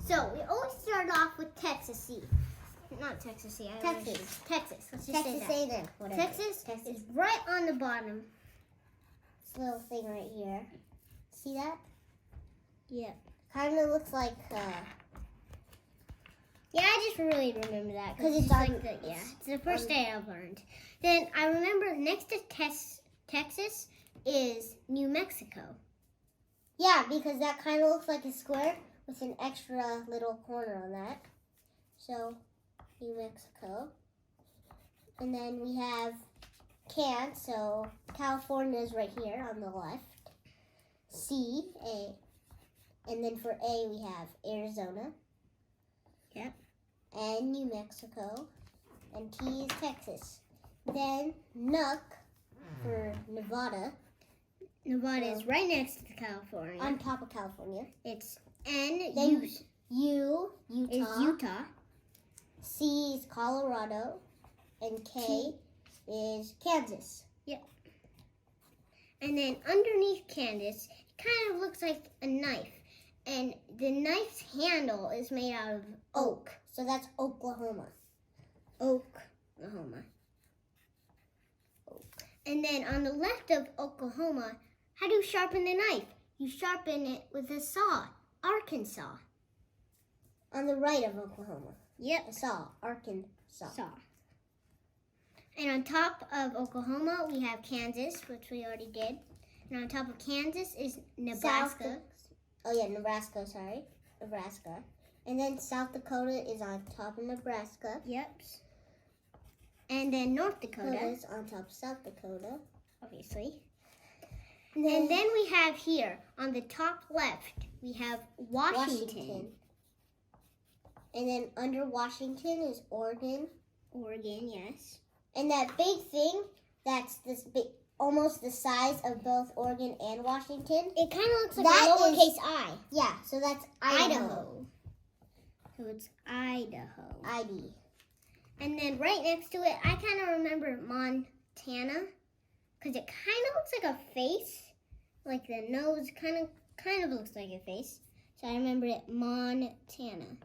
So we always start off with Texas-y. Not Texas-y. Texas. Texas. Let's just say that. Whatever. Texas is right on the bottom. This little thing right here. See that? Yeah. Kind of looks like. Yeah, I just really remember that because it's like the, yeah. It's the first day I've learned. Then I remember next to Texas is New Mexico. Yeah, because that kind of looks like a square with an extra little corner on that. So, New Mexico. And then we have so California is right here on the left. C, A. And then for A, we have Arizona. Yep. And New Mexico. And T is Texas. Then NUC for Nevada. Nevada is right next to California. On top of California. It's N. Then U, Utah. Is Utah. C is Colorado. And K is Kansas. Yep. And then underneath Kansas, it kind of looks like a knife. And the knife's handle is made out of oak. So that's Oklahoma. Oklahoma. And then on the left of Oklahoma, how do you sharpen the knife? You sharpen it with a saw. Arkansas. On the right of Oklahoma. Yep. A saw. Arkansas. Saw. And on top of Oklahoma, we have Kansas, which we already did. And on top of Kansas is Nebraska. Nebraska, sorry. Nebraska. And then South Dakota is on top of Nebraska. Yep. And then North Dakota is on top of South Dakota. Obviously. And then we have here, on the top left, we have Washington. And then under Washington is Oregon. Oregon, yes. And that big thing, that's this big, almost the size of both Oregon and Washington. It kind of looks like a lowercase I. Yeah, so that's Idaho. So it's Idaho. ID. And then right next to it, I kind of remember Montana, because it kind of looks like a face, like the nose kind of looks like a face. So I remember it, Montana.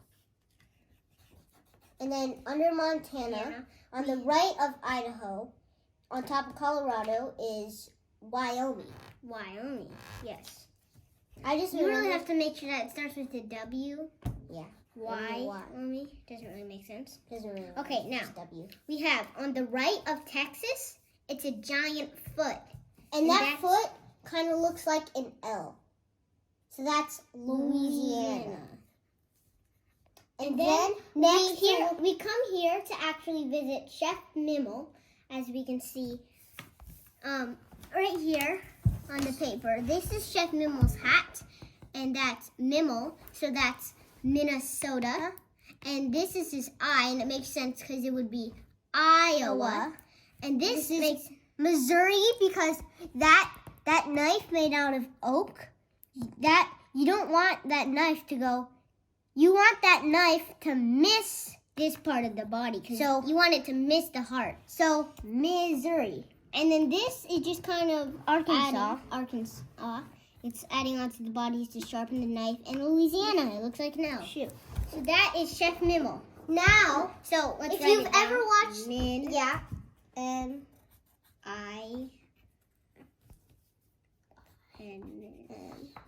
And then under Montana, on the right of Idaho, on top of Colorado is Wyoming. Wyoming, yes. You really have to make sure that it starts with a W. Yeah. Wyoming. Doesn't really make sense. Doesn't really. Okay, now W. we have on the right of Texas, it's a giant foot. And that foot kind of looks like an L. So that's Louisiana. And then next we come here to actually visit Chef Mimmel, as we can see right here on the paper. This is Chef Mimmel's hat, and that's Mimmel, so that's Minnesota. And this is his eye, and it makes sense because it would be Iowa. And this makes Missouri, because that knife made out of oak, that you don't want that knife to go. You want that knife to miss this part of the body. So you want it to miss the heart. So Missouri. And then this is just kind of Arkansas. It's adding onto the bodies to sharpen the knife. And Louisiana, it looks like an L. Shoot. So that is Chef Mimmel. Now, so let's if you've ever watched,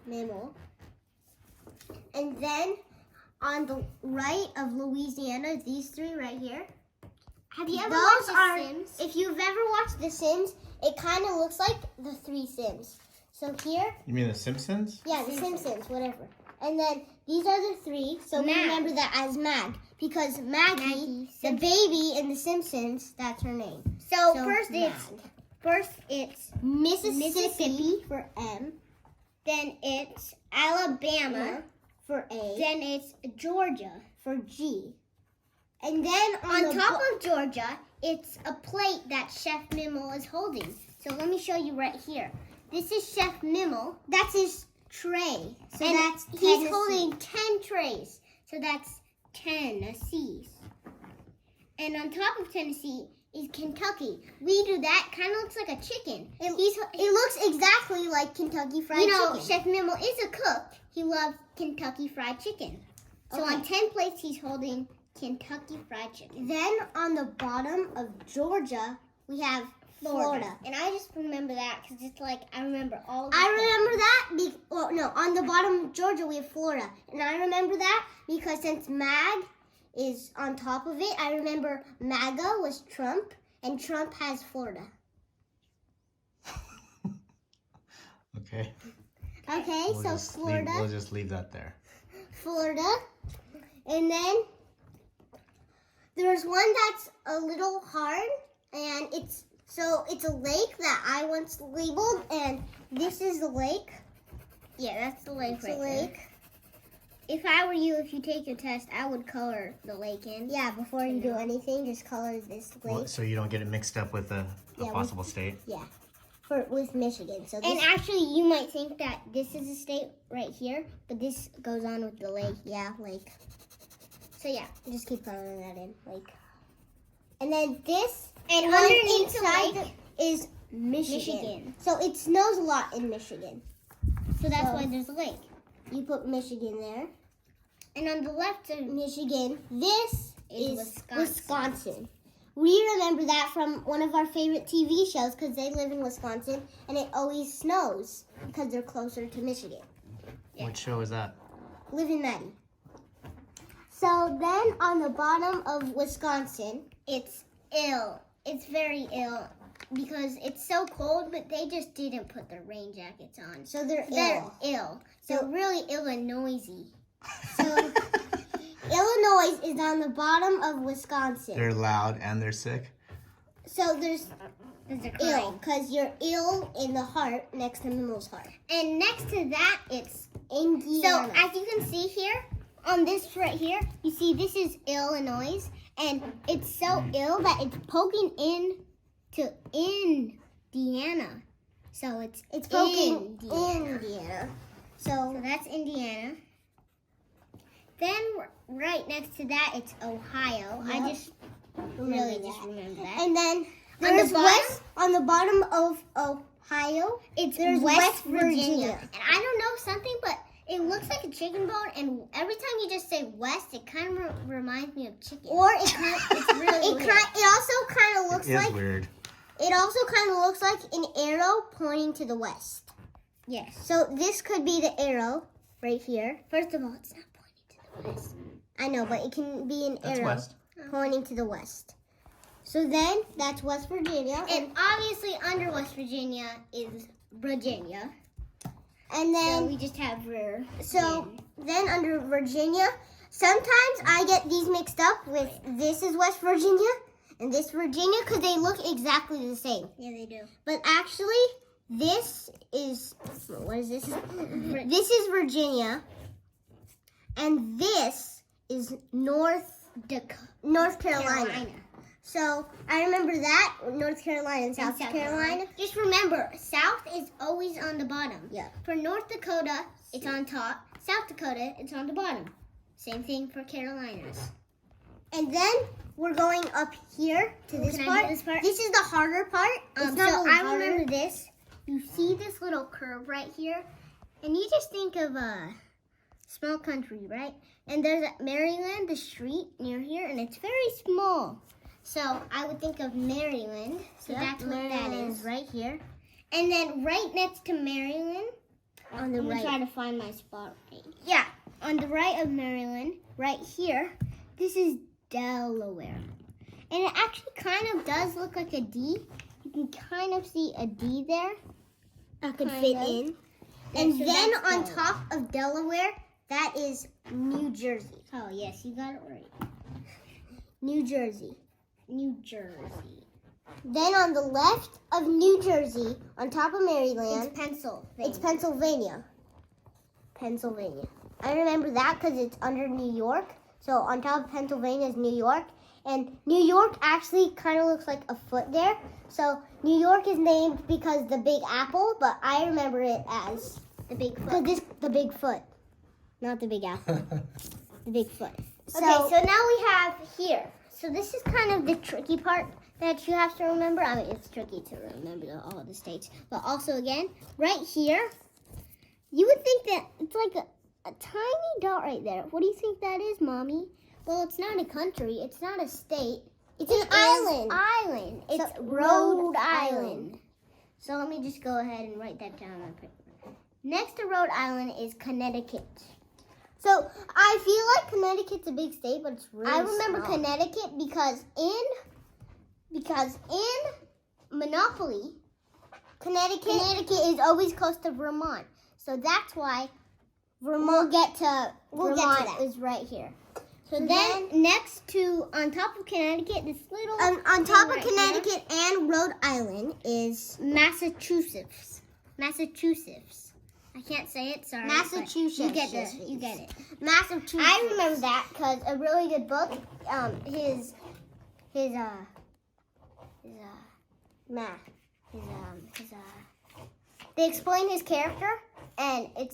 Mimmel. And then on the right of Louisiana, these three right here. Have you ever watched The Sims? If you've ever watched The Sims, it kind of looks like the three Sims. So here. You mean The Simpsons? Yeah, The Simpsons, whatever. And then these are the three, so we remember that as Mag. Because Maggie, the baby in The Simpsons, that's her name. So first it's Mississippi for M. Then it's Alabama for A. Then it's Georgia for G. And then on top of Georgia, it's a plate that Chef Mimmel is holding. So let me show you right here. This is Chef Mimmel. That's his tray. So he's holding 10 trays. So that's Tennessee's. And on top of Tennessee is Kentucky. We do that. Kind of looks like a chicken. It looks exactly like Kentucky Fried Chicken. Chef Mimmel is a cook. He loves Kentucky Fried Chicken. So on 10 plates, he's holding Kentucky Fried Chicken. Then on the bottom of Georgia, we have Florida. And I just remember that because it's like, I remember all the I remember that, on the bottom of Georgia, we have Florida. And I remember that because since MAG is on top of it, I remember MAGA was Trump, and Trump has Florida. Okay. Okay, so Florida. We'll just leave that there. Florida. And then there's one that's a little hard, and it's a lake that I once labeled, and this is the lake. Yeah, that's the lake It's a lake. If I were you, if you take your test, I would color the lake in. Yeah, before you do anything, just color this lake. Well, so you don't get it mixed up with a possible state? Yeah, with Michigan. So And actually, you might think that this is a state right here, but this goes on with the lake. yeah, lake. So yeah. Just keep coloring that in, lake. And then this, And one underneath the inside lake is Michigan. So it snows a lot in Michigan. So that's why there's a lake. You put Michigan there. And on the left of Michigan. This is Wisconsin. Wisconsin. We remember that from one of our favorite TV shows because they live in Wisconsin, and it always snows because they're closer to Michigan. Yeah. What show is that? Liv and Maddie. So then on the bottom of Wisconsin, it's ill. It's very ill because it's so cold, but they just didn't put their rain jackets on. so they're They're ill. ill. So really ill and noisy. So Illinois is on the bottom of Wisconsin. They're loud and they're sick? So there's They're ill because you're ill in the heart next to Mimo's heart. And next to that, it's Indiana. so as you can see here, on this right here, you see this is Illinois, and it's so ill that it's poking in to Indiana. So it's poking Indiana. Indiana. So that's Indiana. Then right next to that, it's Ohio. Yep. I just really just remember that. And then On there's the bottom? on the bottom of Ohio. There's West Virginia. Virginia. And I don't know something, but it looks like a chicken bone. And every time you just say West, it kind of reminds me of chicken. Or it kind It's really weird. it also kind of looks It's like weird. it also kind of looks like an arrow pointing to the west. Yes. So this could be the arrow right here. First of all, it's not pointing to the west. I know, but it can be an That's arrow west. pointing to the west. So then that's West Virginia. And obviously under West Virginia is Virginia. And So then we just have then under Virginia, sometimes I get these mixed up with this is West Virginia and this Virginia because they look exactly the same. Yeah, they do. But actually, this is, what is this? This is Virginia, and this is North Carolina. So I remember that, North Carolina and South Carolina. Just remember, South is always on the bottom. Yeah. For North Dakota, it's on top. South Dakota, it's on the bottom. Same thing for Carolinas. And then we're going up here to this Can I part. do this part? This is the harder part. It's not So really I harder. remember this. You see this little curve right here, and you just think of a small country, right? And there's Maryland, the street near here, and it's very small. So I would think of Maryland. So Yep, that's what that Maryland is right here. And then right next to Maryland, On the I'm right. gonna try to find my spot. Yeah, on the right of Maryland, right here, this is Delaware. And it actually kind of does look like a D. You can kind of see a D there. That could Kind fit of. in. Yeah, And so then that's on Delaware. top of Delaware, that is New Jersey. Oh, yes, you got it right. New Jersey. New Jersey. Then on the left of New Jersey, on top of Maryland, It's Pennsylvania. it's Pennsylvania. Pennsylvania. I remember that because it's under New York. So on top of Pennsylvania is New York. And New York actually kind of looks like a foot there. So New York is named because the Big Apple, but I remember it as the big because foot. this the Big Foot, not the Big Apple, the Big Foot. Okay, so now we have here. So this is kind of the tricky part that you have to remember. I mean, it's tricky to remember all the states. But also, again, right here, you would think that it's like a tiny dot right there. What do you think that is, Mommy? Well, it's not a country. It's not a state. It's It an island. Island. It's So, Rhode Island. So let me just go ahead and write that down on paper. Next to Rhode Island is Connecticut. So I feel like Connecticut's a big state, but it's really I remember small. Connecticut because in Monopoly, Connecticut is always close to Vermont. So that's why We'll get to Vermont that. is right here. So So then next to, on top of Connecticut, this little on top of right Connecticut and Rhode Island is Massachusetts. Massachusetts. I can't say it, sorry. but Massachusetts. You get it. Massachusetts. I remember that because a really good book. They explain his character, and it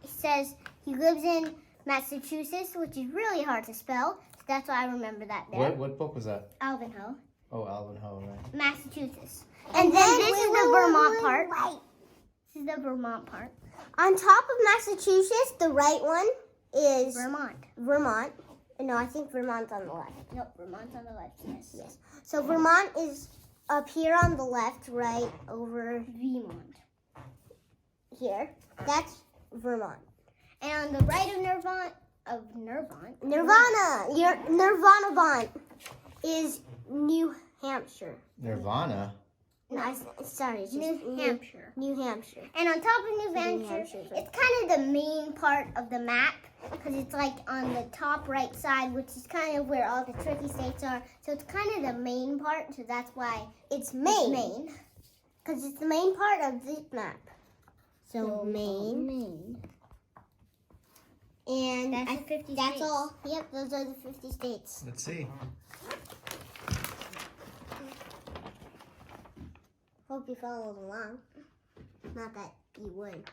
says he lives in Massachusetts, which is really hard to spell. So that's why I remember that there. What book was that? Alvinho, Oh, Alvin Ho, right? Massachusetts. And then then this is the Vermont part. This is the Vermont part. On top of Massachusetts, the right one is Vermont. Vermont. No, I think Vermont's on the left. Nope, Vermont's on the left. Yes. Yes. So Vermont is up here on the left, right over Vermont. here. That's Vermont. And on the right of Nirvana, Nirvana. Your Nirvana Bond is New Hampshire. Nirvana. No, sorry, it's just New Hampshire. New Hampshire. And on top of New Hampshire, Hampshire, right. it's kind of the main part of the map because it's like on the top right side, which is kind of where all the tricky states are. So it's kind of the main part, so that's why It's Maine. Maine. Because it's the main part of this map. So Maine. Maine. And That's the 50 that's states. all. Yep, those are the 50 states. Let's see. Hope you followed along. Not that you would.